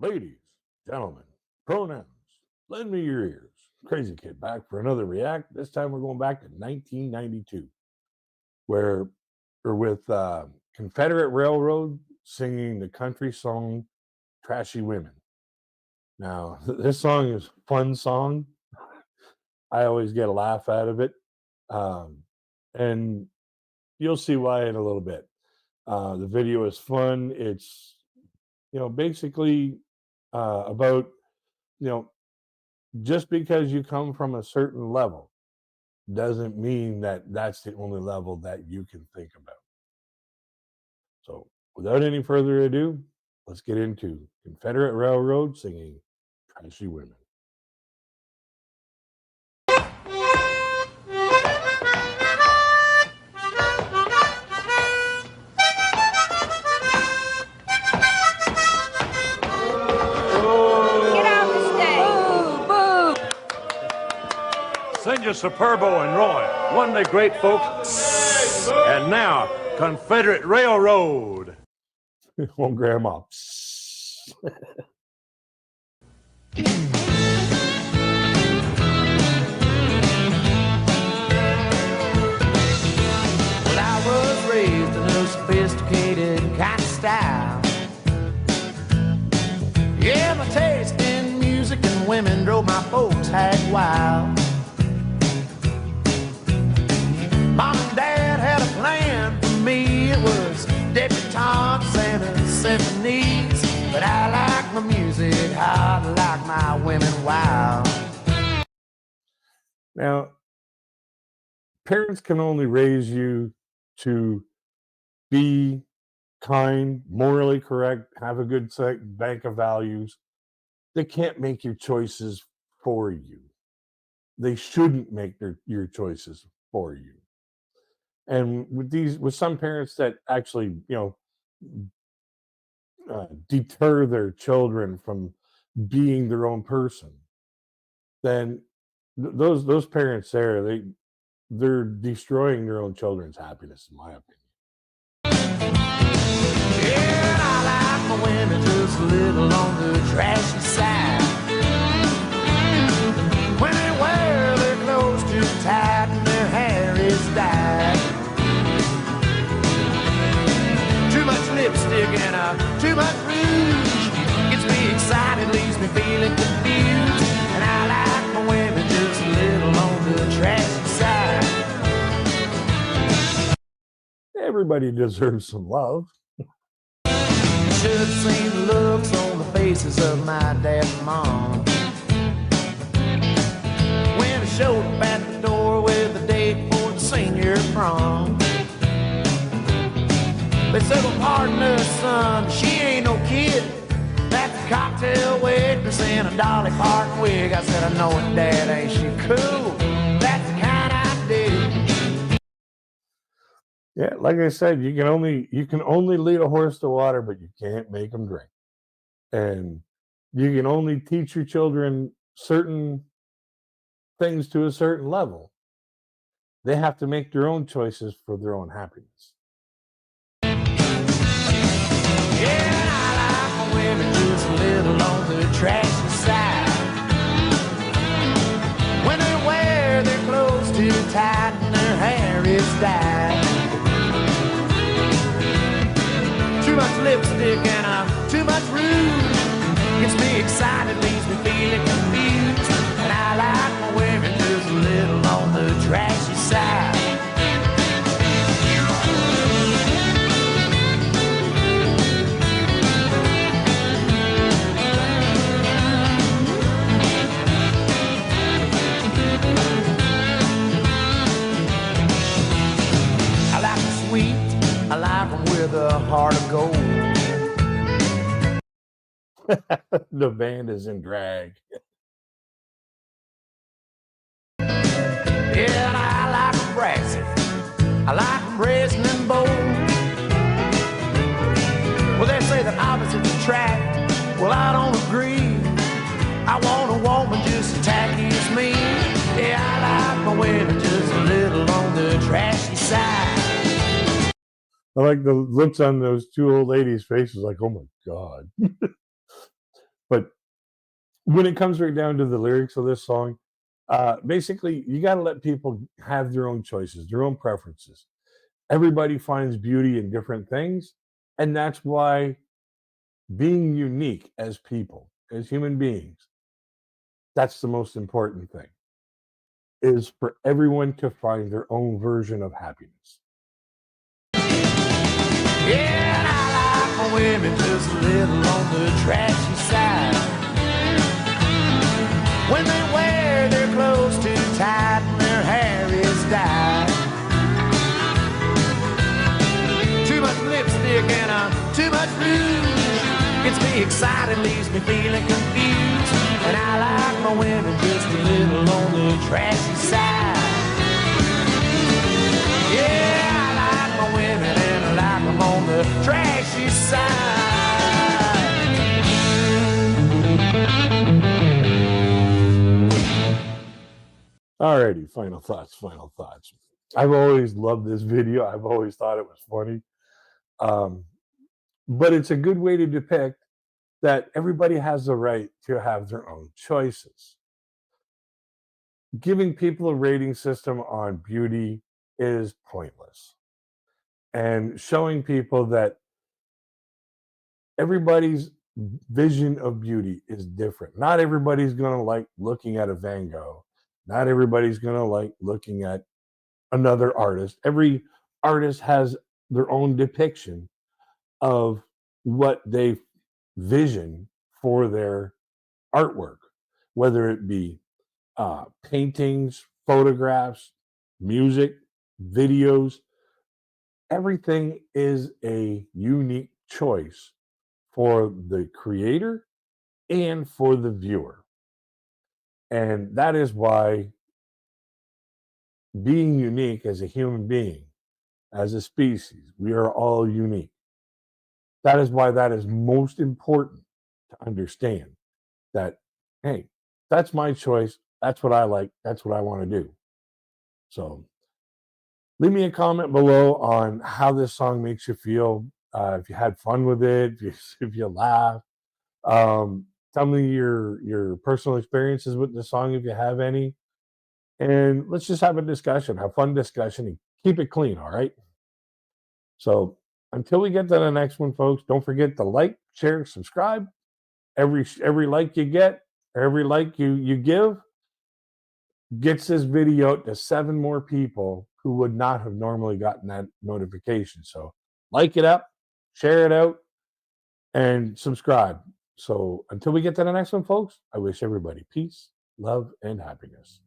Ladies, gentlemen, pronouns, lend me your ears. Crazy Kid back for another react. This time we're going back to 1992, where we're with Confederate Railroad singing the country song Trashy Women. Now, this song is a fun song. I always get a laugh out of it. And you'll see why in a little bit. The video is fun. It's, basically about, just because you come from a certain level doesn't mean that that's the only level that you can think about. So, without any further ado, let's get into Confederate Railroad singing Trashy Women. Send you Superbo and Roy. One day, great folks. And now, Confederate Railroad. Oh, Grandma. Well, I was raised in a sophisticated kind of style. Yeah, my taste in music and women drove my folks hag wild. Mom and Dad had a plan for me. It was debutantes and symphonies. But I like my music hard, I like my women wild. Now, parents can only raise you to be kind, morally correct, have a good bank of values. They can't make your choices for you. They shouldn't make your choices for you. And with some parents that actually, deter their children from being their own person, then those parents they're destroying their own children's happiness, in my opinion. Yeah, I like my women just a little on the trashy side. When they wear their clothes too tight and their hair is dyed. Too much lipstick and too much rouge gets me excited, leaves me feeling confused. And I like my women just a little on the trashy side. Everybody deserves some love. Should have seen the looks on the faces of my dad and mom when I showed up at the door with a date for the senior prom. They said, well, pardon her, son, she ain't no kid. That's a cocktail waitress in a Dolly Parton wig. I said, I know it, Dad, ain't she cool? That's the kind I dig. Yeah, like I said, you can only lead a horse to water, but you can't make them drink. And you can only teach your children certain things to a certain level. They have to make their own choices for their own happiness. Yeah, I like my women just a little on the trashy side. When they wear their clothes too tight and their hair is dyed. Too much lipstick and too much rouge gets me excited, leaves me feeling confused. And I like my women just a little on the trashy side. I like them sweet, I like them with a heart of gold. The band is in drag. Yeah, and I like them brassy, I like them brazen and bold. Well, they say that opposites attract, well, I don't agree. I want a woman just as tacky as me. Yeah, I like my women just a little on the trashy side. I like the looks on those two old ladies' faces, like, oh my God. when it comes right down to the lyrics of this song, basically, you got to let people have their own choices, their own preferences. Everybody finds beauty in different things. And that's why being unique as people, as human beings, that's the most important thing, is for everyone to find their own version of happiness. Yeah, and I like my women just a little on the trashy side. When they wear their clothes too tight and their hair is dyed. Too much lipstick and too much rouge. Gets me excited, leaves me feeling confused. And I like my women just a little on the trashy side. Yeah, I like my women and I like them on the trashy side. Alrighty, final thoughts, final thoughts. I've always loved this video. I've always thought it was funny. Um, but it's a good way to depict that everybody has the right to have their own choices. Giving people a rating system on beauty is pointless. And showing people that everybody's vision of beauty is different. Not everybody's going to like looking at a Van Gogh. Not everybody's going to like looking at another artist. Every artist has their own depiction of what they vision for their artwork, whether it be paintings, photographs, music, videos. Everything is a unique choice for the creator and for the viewer. And that is why being unique as a human being, as a species, we are all unique. That is why that is most important to understand that, hey, that's my choice. That's what I like. That's what I want to do. So leave me a comment below on how this song makes you feel. If you had fun with it, if you laugh, tell me your personal experiences with the song if you have any, and let's just have a discussion, have fun discussion, and keep it clean. All right. So until we get to the next one, folks, don't forget to like, share, subscribe. Every like you get, every like you give, gets this video out to 7 more people who would not have normally gotten that notification. So like it up, share it out, and subscribe. So until we get to the next one, folks, I wish everybody peace, love, and happiness.